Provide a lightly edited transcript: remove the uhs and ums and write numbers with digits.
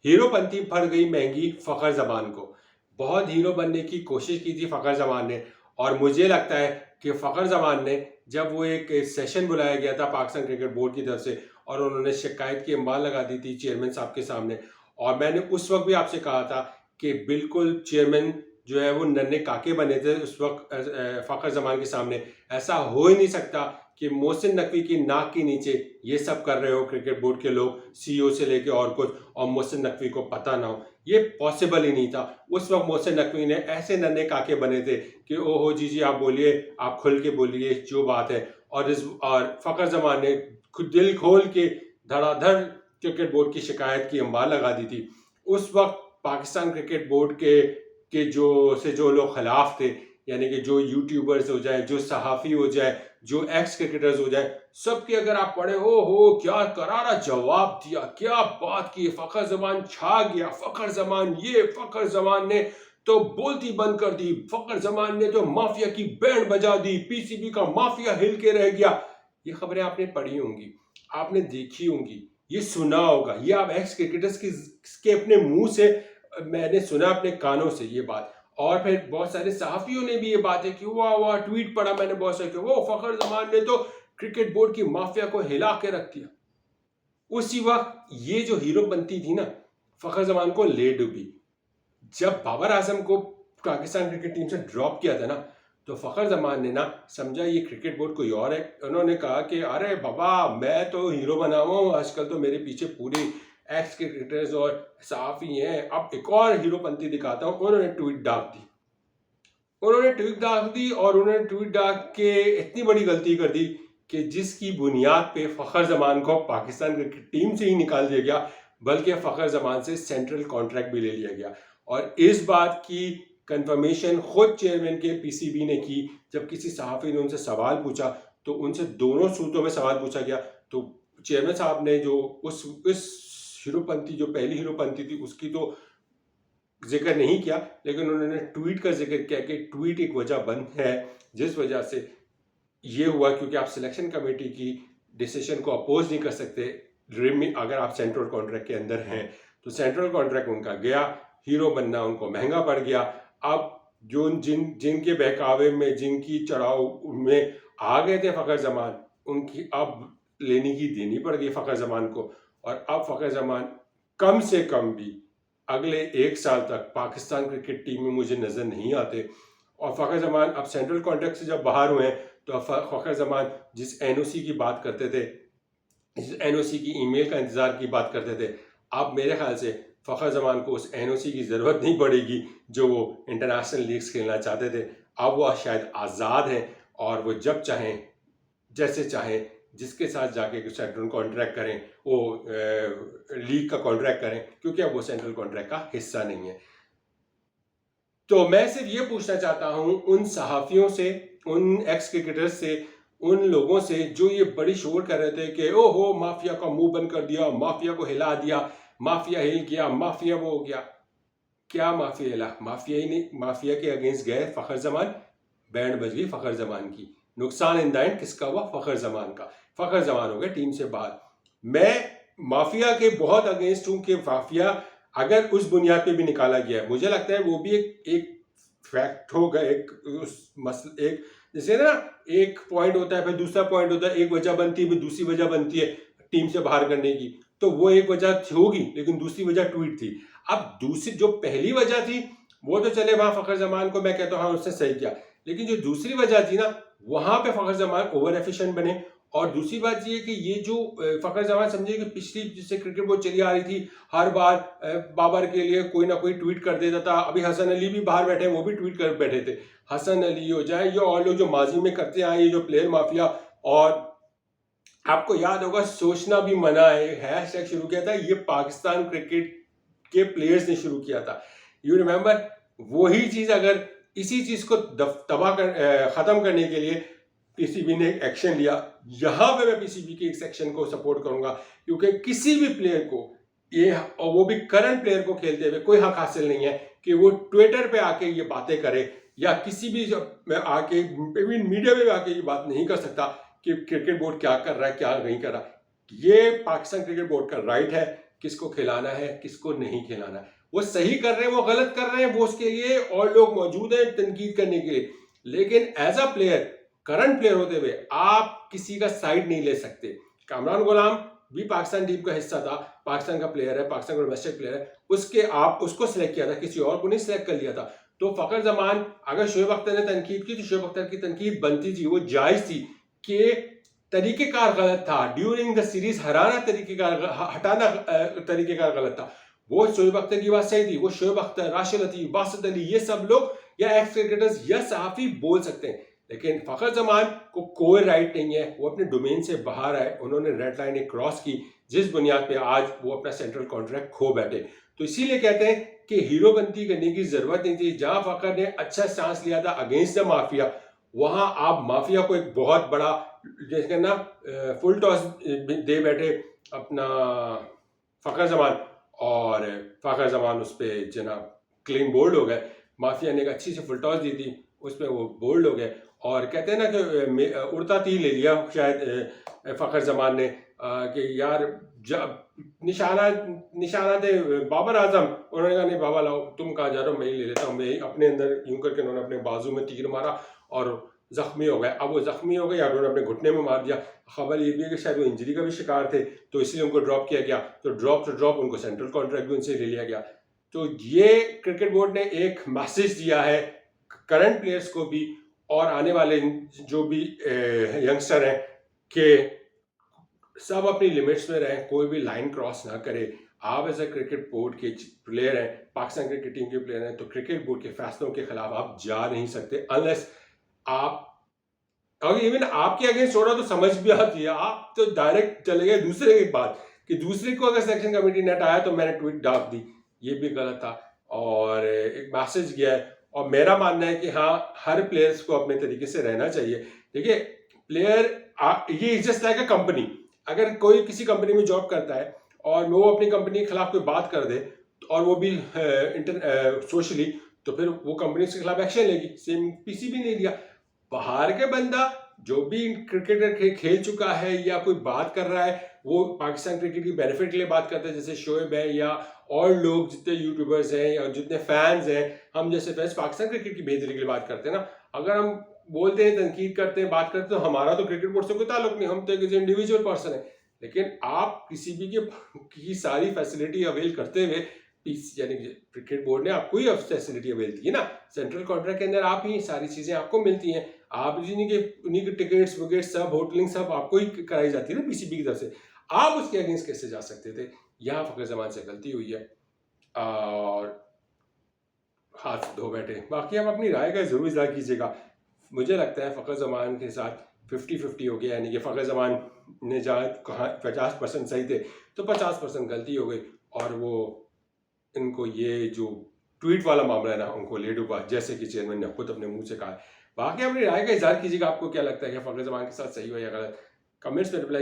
हीरोपंती पड़ गई महंगी फ़खर ज़मान को। बहुत हीरो बनने की कोशिश की थी फ़खर ज़मान ने, और मुझे लगता है कि फ़खर ज़मान ने जब वो एक सेशन बुलाया गया था पाकिस्तान क्रिकेट बोर्ड की तरफ से और उन्होंने शिकायत की अंबार लगा दी थी चेयरमैन साहब के सामने, और मैंने उस वक्त भी आपसे कहा था कि बिल्कुल चेयरमैन जो है वो नन्हे काके बने थे उस वक्त फ़खर ज़मान के सामने। ऐसा हो ही नहीं सकता कि मोहसिन नकवी की नाक के नीचे ये सब कर रहे हो क्रिकेट बोर्ड के लोग, सीईओ से लेके और कुछ, और मोहसिन नकवी को पता ना हो। ये पॉसिबल ही नहीं था। उस वक्त मोहसिन नकवी ने ऐसे नन्हे काके बने थे कि ओहो जी जी आप बोलिए, आप खुल के बोलिए जो बात है। और फ़खर ज़मान ने खुद दिल खोल के धड़ाधड़ क्रिकेट बोर्ड की शिकायत की अंबार लगा दी थी। उस वक्त पाकिस्तान क्रिकेट बोर्ड के जो लोग खिलाफ थे, यानी कि जो यूट्यूबर्स हो जाए, जो सहाफ़ी हो जाए, जो एक्स क्रिकेटर्स हो जाए, सबके अगर आप पढ़े, ओ हो क्या करारा जवाब दिया, क्या बात की, फ़खर ज़मान छा गया, फ़खर ज़मान ये, फ़खर ज़मान ने तो बोलती बंद कर दी, फ़खर ज़मान ने तो माफिया की बैंड बजा दी, पीसीबी का माफिया हिल के रह गया। ये खबरें आपने पढ़ी होंगी, आपने देखी होंगी, ये सुना होगा, ये आप एक्स क्रिकेटर्स के अपने मुंह से मैंने सुना, अपने कानों से ये बात। और फिर बहुत सारे सहाफ़ियों ने भी ये बातें की, वाह वाह, ट्वीट पढ़ा मैंने बहुत सारे, वो फ़खर ज़मान ने तो क्रिकेट बोर्ड की माफिया को हिला के रख दिया। उसी वक्त ये जो हीरो बनती थी ना, फ़खर ज़मान को ले डूबी। जब बाबर आजम को पाकिस्तान क्रिकेट टीम से ड्रॉप किया था ना, तो फ़खर ज़मान ने ना समझा ये क्रिकेट बोर्ड कोई और है। उन्होंने कहा कि अरे बाबा, मैं तो हीरो बना हुआ हूँ, आजकल तो मेरे पीछे पूरी एक्स क्रिकेटर्स और सहाफ़ी हैं, अब एक और हीरोपंती दिखाता हूँ। उन्होंने ट्वीट डाल दी, और उन्होंने ट्वीट डाल के इतनी बड़ी गलती कर दी कि जिसकी बुनियाद पे फ़खर ज़मान को पाकिस्तान क्रिकेट टीम से ही निकाल दिया गया, बल्कि फ़खर ज़मान से सेंट्रल कॉन्ट्रैक्ट भी ले लिया गया। और इस बात की कंफर्मेशन खुद चेयरमैन के पीसीबी ने की, जब किसी सहाफ़ी ने उनसे सवाल पूछा तो उनसे दोनों सूरतों में सवाल पूछा गया। तो चेयरमैन साहब ने जो उस हीरोपंती, जो पहली हीरोपंती थी, उसकी तो जिक्र नहीं किया, लेकिन उन्होंने ट्वीट का जिक्र किया कि ट्वीट एक वजह बन है जिस वजह से ये हुआ, क्योंकि आप सिलेक्शन कमेटी की डिसीजन को अपोज नहीं कर सकते ड्रीम में, अगर आप सेंट्रल कॉन्ट्रैक्ट के अंदर हैं। तो सेंट्रल कॉन्ट्रैक्ट उनका गया, हीरो बनना उनको महंगा पड़ गया। अब जो जिनके बहकावे में, जिनकी चढ़ाव में आ गए थे फ़खर ज़मान, उनकी अब लेनी की देनी पड़ गई फ़खर ज़मान को। और अब फ़खर ज़मान कम से कम भी अगले 1 साल तक पाकिस्तान क्रिकेट टीम में मुझे नज़र नहीं आते। और फ़खर ज़मान अब सेंट्रल कॉन्ट्रैक्ट से जब बाहर हुए हैं, तो अब फ़खर ज़मान जिस एनओसी की बात करते थे, जिस एनओसी की ईमेल का इंतज़ार की बात करते थे, अब मेरे ख्याल से फ़खर ज़मान को उस एनओसी की ज़रूरत नहीं पड़ेगी जो वो इंटरनेशनल लीग्स खेलना चाहते थे। अब वो शायद आज़ाद हैं और वो जब चाहें, जैसे चाहें, जिसके साथ जाके सेंट्रल कॉन्ट्रैक्ट करें, वो लीग का कॉन्ट्रैक्ट करें, क्योंकि अब वो सेंट्रल कॉन्ट्रैक्ट का हिस्सा नहीं है। तो मैं सिर्फ ये पूछना चाहता हूँ उन सहाफ़ियों से, उन एक्स क्रिकेटर्स से, उन लोगों से जो ये बड़ी शोर कर रहे थे कि ओहो माफिया का मुंह बंद कर दिया, माफिया को हिला दिया, माफिया हिल गया, माफिया वो हो गया। क्या माफिया हिला? माफिया ही नहीं, माफिया के अगेंस्ट गए फ़खर ज़मान, बैंड बज गई फ़खर ज़मान की। नुकसान इन द एंड किसका हुआ? फ़खर ज़मान का। फ़खर ज़मान हो गए टीम से बाहर। मैं माफिया के बहुत अगेंस्ट हूँ कि माफिया अगर उस बुनियाद पे भी निकाला गया है, मुझे लगता है वो भी एक फैक्ट होगा, एक जैसे ना, एक पॉइंट होता है, फिर दूसरा पॉइंट होता है, एक वजह बनती है, फिर दूसरी वजह बनती है टीम से बाहर करने की। तो वो एक वजह होगी, लेकिन दूसरी वजह ट्वीट थी। अब दूसरी जो पहली वजह थी, वो तो चले वहां फ़खर ज़मान को मैं कहता हूँ हाँ उसने सही किया, लेकिन जो दूसरी वजह थी ना, वहां पे फ़खर ज़मान ओवर एफिशिएंट बने। और दूसरी बात ये कि ये जो फ़खर ज़मान समझे कि पिछली जिससे क्रिकेट बोर्ड चली आ रही थी, हर बार बाबर के लिए कोई ना कोई ट्वीट कर देता था। अभी हसन अली भी बाहर बैठे, वो भी ट्वीट कर बैठे थे। हसन अली हो जाए या और लोग जो माजी में करते आए, ये जो प्लेयर माफिया। और आपको याद होगा, सोचना भी मना है हैशटैग शुरू किया था, ये पाकिस्तान क्रिकेट के प्लेयर्स ने शुरू किया था। You remember? वही चीज अगर इसी चीज को तबाह कर खत्म करने के लिए पीसीबी ने एक्शन लिया, यहां पे मैं पीसीबी के इस एक्शन को सपोर्ट करूंगा, क्योंकि किसी भी प्लेयर को ये, और वो भी करंट प्लेयर को खेलते हुए, कोई हक हासिल नहीं है कि वो ट्विटर पे आके ये बातें करे, या किसी भी आके मीडिया में आके ये बात नहीं कर सकता कि क्रिकेट बोर्ड क्या कर रहा है, क्या नहीं कर रहा। ये पाकिस्तान क्रिकेट बोर्ड का राइट है किसको खिलाना है, किसको नहीं खिलाना है। वो सही कर रहे हैं, वो गलत कर रहे हैं, वो उसके लिए और लोग मौजूद हैं तनकीद करने के लिए। लेकिन as a player, current player होते हुए आप किसी का साइड नहीं ले सकते। कामरान गुलाम भी पाकिस्तान टीम का हिस्सा था, पाकिस्तान का प्लेयर है, पाकिस्तान का डोमेस्टिक प्लेयर है, उसके आप उसको सिलेक्ट किया था, किसी और को नहीं सिलेक्ट कर लिया था। तो फखर जमान, अगर शोएब अख्तर ने तनकीद की तो शोएब अख्तर की तनकीद बनती थी, वो जायज थी कि तरीकेकार गलत था, ड्यूरिंग द सीरीज हटाना तरीकेकार गलत था। वो शोएब अख्तर की बात सही थी, वो शोएब अख्तर, राशिद लतीफ, बासित अली, ये सब लोग या एक्स क्रिकेटर्स या सहाफी बोल सकते हैं, लेकिन फखर जमान को कोई राइट नहीं है, वो अपने डोमेन से बाहर आए, उन्होंने रेड लाइन क्रॉस की, जिस बुनियाद पे आज वो अपना सेंट्रल कॉन्ट्रैक्ट खो बैठे। तो इसीलिए कहते हैं कि हीरोपंती करने की जरूरत नहीं थी। जहां फखर ने अच्छा चांस लिया था अगेंस्ट द माफिया, वहां आप माफिया को एक बहुत बड़ा जैसे ना फुल टॉस दे बैठे अपना फखर जमान, और फखर जमान उस पर जनाब क्लीन बोल्ड हो गए। माफिया ने एक अच्छी सी फुल टॉस दी थी, उसमें वो बोल्ड हो गए, और कहते हैं ना कि उड़ता तीर ले लिया शायद फखर जमान ने कि यार जब निशाना थे बाबर आजम, उन्होंने कहा नहीं बाबा लाओ, तुम कहाँ जा रहे हो, मैं ही ले लेता हूँ। मैं अपने अंदर यूं करके उन्होंने अपने बाजू में तीर मारा और जख्मी हो गए। अब वो जख्मी हो गए या उन्होंने अपने घुटने में मार दिया। खबर ये भी है कि शायद वो इंजरी का भी शिकार थे, तो इसलिए उनको ड्रॉप किया गया। तो ड्रॉप उनको सेंट्रल कॉन्ट्रैक्ट भी उनसे ले लिया गया। तो ये क्रिकेट बोर्ड ने एक मैसेज दिया है करंट प्लेयर्स को भी और आने वाले जो भी यंगस्टर हैं कि सब अपनी लिमिट्स में रहें, कोई भी लाइन क्रॉस ना करे। आप एज अ क्रिकेट बोर्ड के प्लेयर हैं, पाकिस्तान क्रिकेट टीम के प्लेयर हैं, तो क्रिकेट बोर्ड के फैसलों के खिलाफ आप जा नहीं सकते अनलेस आप, अगर इवन आपके अगेंस्ट छोड़ा तो समझ भी आती है, आप तो डायरेक्ट चले गए दूसरे की बात कि दूसरे को अगर सिलेक्शन कमेटी ने हटाया तो मैंने ट्वीट डाल दी, ये भी गलत था और एक मैसेज गया है। और मेरा मानना है कि हाँ, हर प्लेयर्स को अपने तरीके से रहना चाहिए। देखिए प्लेयर ये is just like a company, अगर कोई किसी कंपनी में जॉब करता है और वो अपनी कंपनी के खिलाफ कोई बात कर दे और वो भी सोशली, तो फिर वो कंपनी उसके खिलाफ एक्शन लेगी। सेम पीसीबी ने लिया। बाहर के बंदा जो भी क्रिकेटर खेल चुका है या कोई बात कर रहा है, वो पाकिस्तान क्रिकेट की बेनिफिट के लिए बात करता है, जैसे शोएब है या और लोग जितने यूट्यूबर्स हैं या जितने फैंस हैं, हम जैसे फैंस पाकिस्तान क्रिकेट की बेहतरी के लिए बात करते हैं ना। अगर हम बोलते हैं, तनकीद करते हैं, बात करते हैं, तो हमारा तो क्रिकेट बोर्ड से कोई ताल्लुक नहीं, हम तो एक इंडिविजुअल पर्सन है। लेकिन आप किसी भी की सारी फैसिलिटी अवेल करते हुए, यानी क्रिकेट बोर्ड ने आपको ही फैसिलिटी अवेल की है ना, सेंट्रल कॉन्ट्रैक्ट के अंदर आप ही सारी चीजें आपको मिलती हैं, आप उन्हीं के टिकट्स विकेट सब होटलिंग सब आपको ही कराई जाती है ना पीसीबी की तरफ से। आप उसके अगेंस्ट कैसे जा सकते थे? यहाँ फखर जमान से गलती हुई है और हाथ धो बैठे। बाकी आप अपनी राय का जरूर इज़हार कीजिएगा। मुझे लगता है फखर जमान के साथ 50-50 हो गया, यानी कि फखर जमान ने जहाँ कहा 50% सही थे तो 50% गलती हो गई, और वो इनको ये जो ट्वीट वाला मामला है ना, उनको ले डूबा, जैसे कि चेयरमैन ने खुद अपने मुंह से कहा है। बाकी अपनी राय का इज़हार कीजिएगा, आपको क्या लगता है कि फखर जमान के साथ सही हो या गलत? कमेंट्स में रिप्लाई